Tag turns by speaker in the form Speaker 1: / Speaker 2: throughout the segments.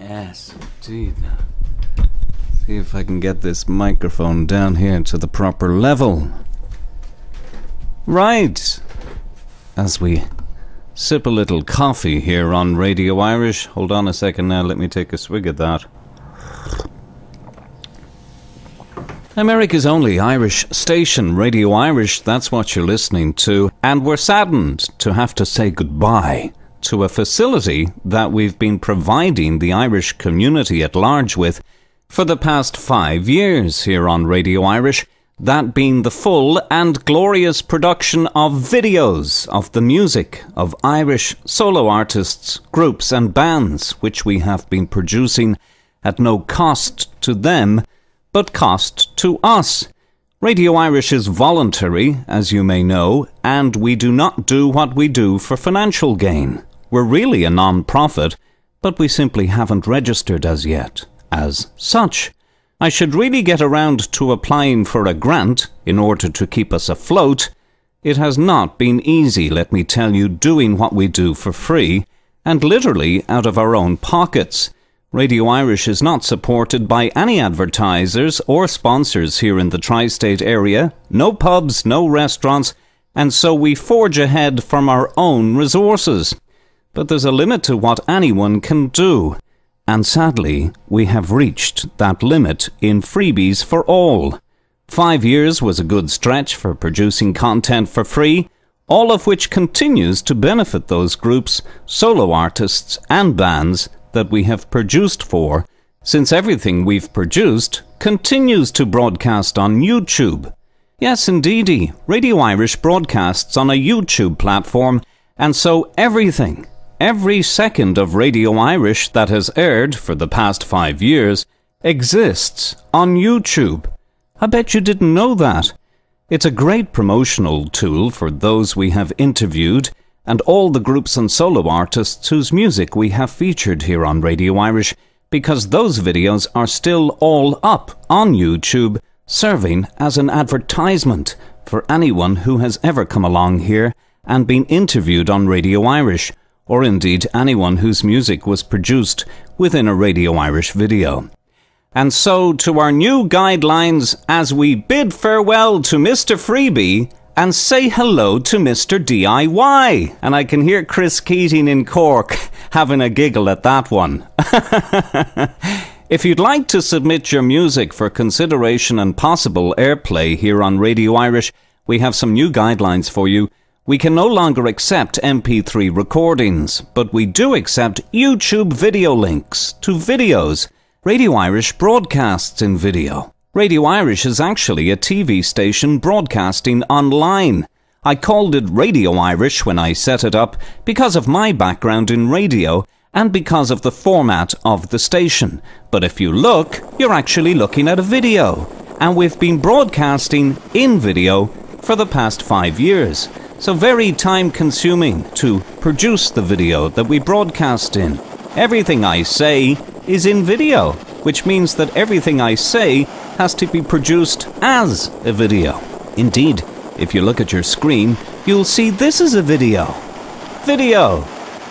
Speaker 1: Yes, indeed. See if I can get this microphone down here to the proper level. Right. As we sip a little coffee here on Radio Irish. Hold on a second now, let me take a swig of that. America's only Irish station, Radio Irish, that's what you're listening to. And we're saddened to have to say goodbye to a facility that we've been providing the Irish community at large with for the past 5 years here on Radio Irish, that being the full and glorious production of videos of the music of Irish solo artists, groups and bands, which we have been producing at no cost to them, but cost to us. Radio Irish is voluntary, as you may know, and we do not do what we do for financial gain. We're really a non-profit, but we simply haven't registered as yet as such. I should really get around to applying for a grant in order to keep us afloat. It has not been easy, let me tell you, doing what we do for free, and literally out of our own pockets. Radio Irish is not supported by any advertisers or sponsors here in the tri-state area, no pubs, no restaurants, and so we forge ahead from our own resources. But there's a limit to what anyone can do, and sadly, we have reached that limit in freebies for all. 5 years was a good stretch for producing content for free, all of which continues to benefit those groups, solo artists and bands that we have produced for, since everything we've produced continues to broadcast on YouTube. Yes, indeedy, Radio Irish broadcasts on a YouTube platform, and so every second of Radio Irish that has aired for the past 5 years exists on YouTube. I bet you didn't know that. It's a great promotional tool for those we have interviewed and all the groups and solo artists whose music we have featured here on Radio Irish, because those videos are still all up on YouTube, serving as an advertisement for anyone who has ever come along here and been interviewed on Radio Irish, or indeed anyone whose music was produced within a Radio Irish video. And so to our new guidelines as we bid farewell to Mr. Freebie and say hello to Mr. DIY. And I can hear Chris Keating in Cork having a giggle at that one. If you'd like to submit your music for consideration and possible airplay here on Radio Irish, we have some new guidelines for you. We can no longer accept MP3 recordings, but we do accept YouTube video links to videos. Radio Irish broadcasts in video. Radio Irish is actually a TV station broadcasting online. I called it Radio Irish when I set it up because of my background in radio and because of the format of the station. But if you look, you're actually looking at a video. And we've been broadcasting in video for the past 5 years. So very time-consuming to produce the video that we broadcast in. Everything I say is in video, which means that everything I say has to be produced as a video. Indeed, if you look at your screen, you'll see this is a video. Video!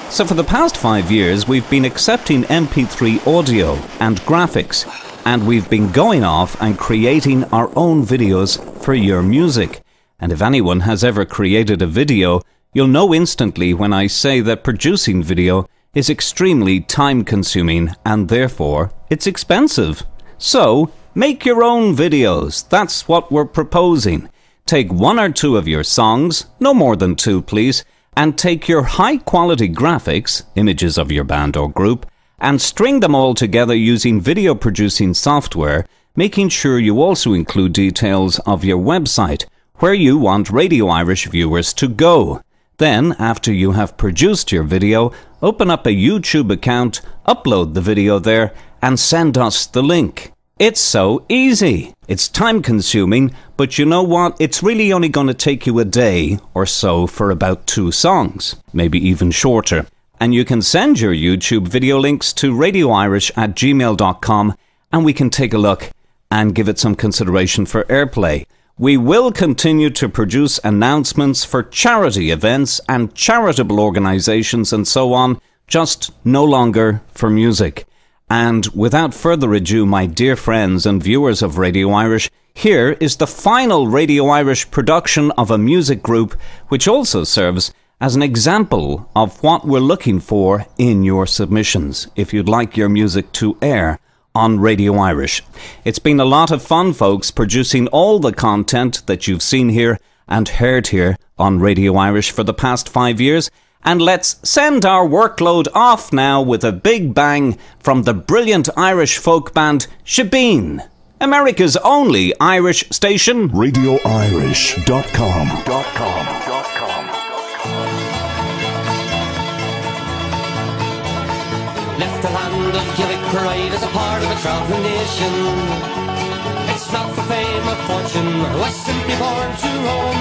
Speaker 1: So for the past 5 years, we've been accepting MP3 audio and graphics, and we've been going off and creating our own videos for your music. And if anyone has ever created a video, you'll know instantly when I say that producing video is extremely time-consuming and therefore it's expensive. So, make your own videos. That's what we're proposing. Take 1 or 2 of your songs, no more than 2 please, and take your high-quality graphics, images of your band or group, and string them all together using video producing software, making sure you also include details of your website, where you want Radio Irish viewers to go. Then, after you have produced your video, open up a YouTube account, upload the video there, and send us the link. It's so easy. It's time-consuming, but you know what? It's really only going to take you a day or so for about 2 songs, maybe even shorter. And you can send your YouTube video links to radioirish@gmail.com, and we can take a look and give it some consideration for airplay. We will continue to produce announcements for charity events and charitable organisations and so on, just no longer for music. And without further ado, my dear friends and viewers of Radio Irish, here is the final Radio Irish production of a music group which also serves as an example of what we're looking for in your submissions, if you'd like your music to air on Radio Irish. It's been a lot of fun, folks, producing all the content that you've seen here and heard here on Radio Irish for the past 5 years. And let's send our workload off now with a big bang from the brilliant Irish folk band SHEBEEN, America's only Irish station.
Speaker 2: RadioIrish.com.
Speaker 3: Left the land of Gaelic pride as a part of a travelling nation. It's not for fame or fortune, was simply born to roam.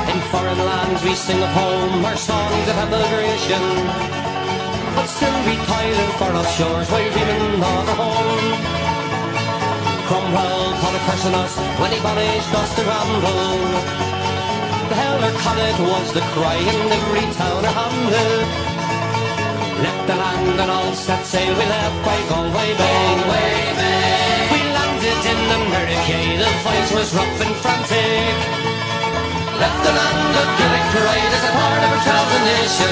Speaker 3: In foreign lands we sing of home, our songs of emigration, but still we toiling for our shores while dreaming of a home. Cromwell called a curse on us when he banished us to ramble. The hell or Connacht was the cry in every town or hamlet. Left the land and all set sail, we left by Galway Bay. We landed in America, the voice was rough and frantic. Left the land of Gaelic pride as a part of a travelling nation.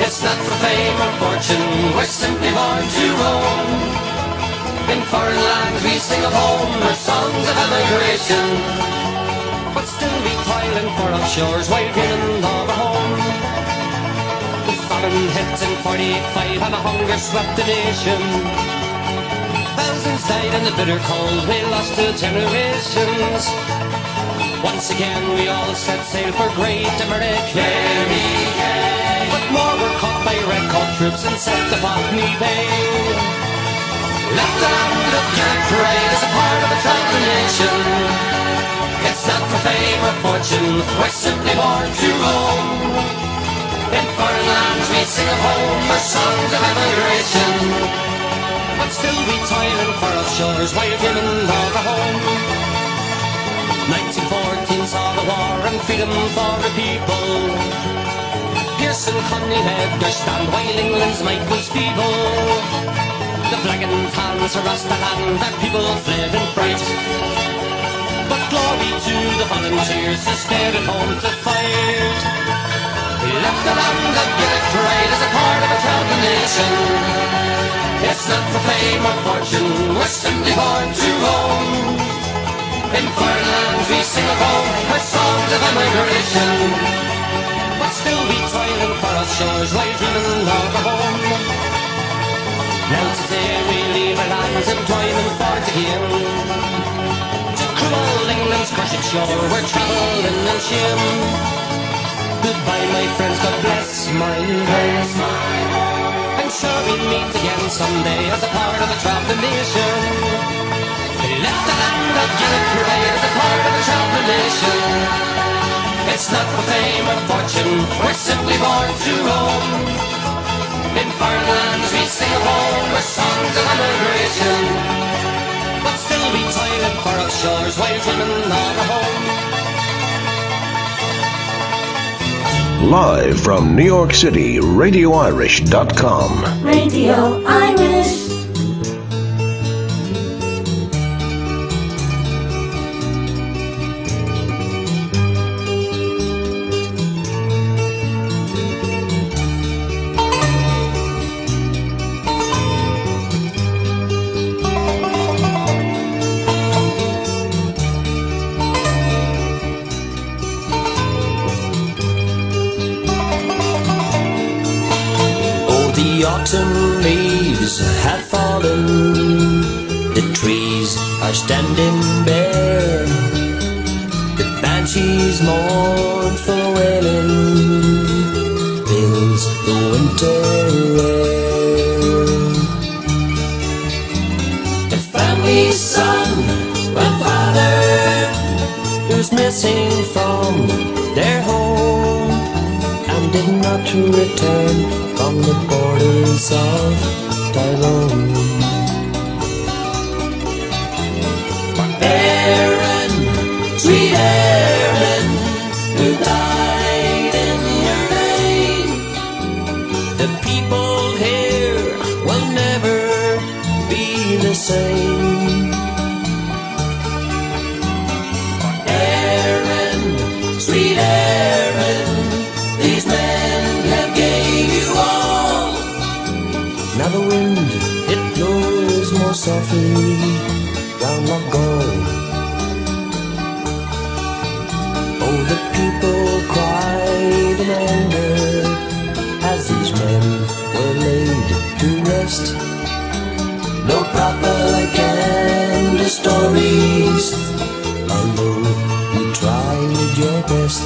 Speaker 3: It's not for fame or fortune, we're simply born to roam. In foreign lands we sing of home, our songs of emigration, but still we toiling for our shores while dreaming of a home. The famine hit in 48-5 and a hunger swept the nation. Thousands died in the bitter cold, we lost 2 generations. Once again we all set sail for great America. But more were caught by redcoat troops and sent to Botany Bay. Left the land of Gaelic pride as a part of a travelling nation. It's not for fame or fortune, we're simply born to roam. In foreign lands we sing of home, our songs of emigration, but still we toiling for our shores while dreaming of a home. 1914 saw the war and freedom for the people. Pearson, Conley, Edgar stand while England's might was feeble. The flag and hands harassed the land, that people fled in fright. But glory to the volunteers who stayed at home to fight. We left the land of Gaelic pride as a part of a travelling nation. It's not for fame or fortune, we're simply born to roam. In foreign lands we sing of home, our songs of emigration, but still we toiling for our shores while dreaming of a home. Now today we leave our lands and toiling for it again. To cruel England's cursed shore, we're travelling in shame. Goodbye my friends, God bless my home. I'm sure we'll meet again someday as a part of a travelling nation. We left the land of Gaelic pride as a part of a travelling nation. It's not for fame or fortune, we're simply born to roam. In foreign lands we sing of home, our songs of emigration, but still we toiling for our shores while dreaming of a home.
Speaker 2: Live from New York City, RadioIrish.com.
Speaker 4: Radio Irish.
Speaker 3: The autumn leaves have fallen, the trees are standing bare, the banshees mournful wailing fills the winter air. The family son and father who's missing from their home and did not return from the borders of Tyrone. Aaron, sweet Aaron, who died in your reign, the people here will the same. Aaron, sweet Aaron, these men have gave you all. Now the wind, it blows more softly round like gold. Oh, the people cried in anger as these men were laid to rest. No propaganda stories, although you tried your best.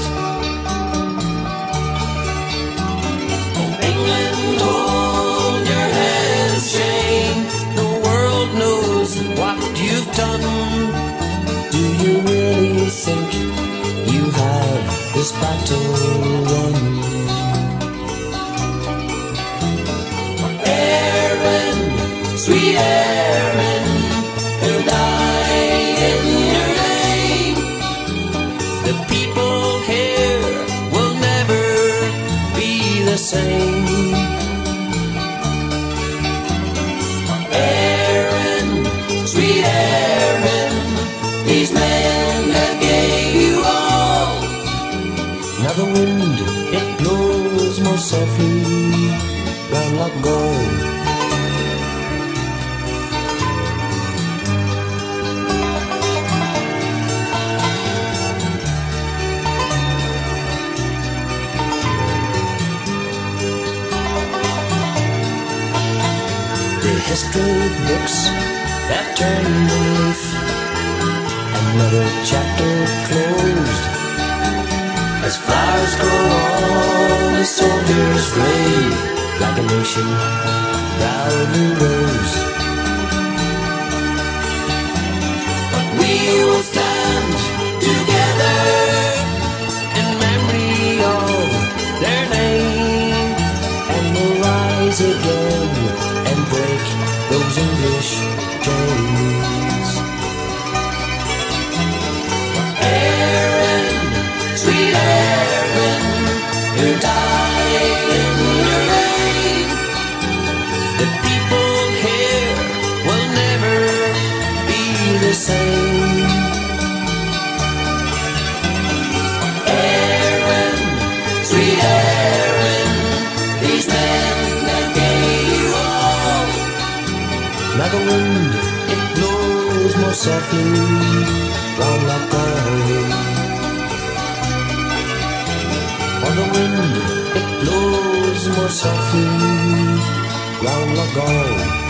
Speaker 3: Oh, England, hold your hands, Jane. The world knows what you've done. Do you really think you have this battle won? Aaron, sweet Aaron, who died in your name. The people here will never be the same. Aaron, sweet Aaron, these men have gave you all. Now the wind, it blows more softly round like gold. The history books have turned a leaf, another chapter closed. As flowers grow on the soldier's grave, like a nation proudly rose. But we will stand together in memory of their name, and we'll rise again and break those English chains. Aaron, sweet Aaron, who died in your reign. The people here will never be the same. Aaron, sweet Aaron, these men that gave you all. Now the wind, it blows more softly round like gold. On the wind, it blows more softly round like gold.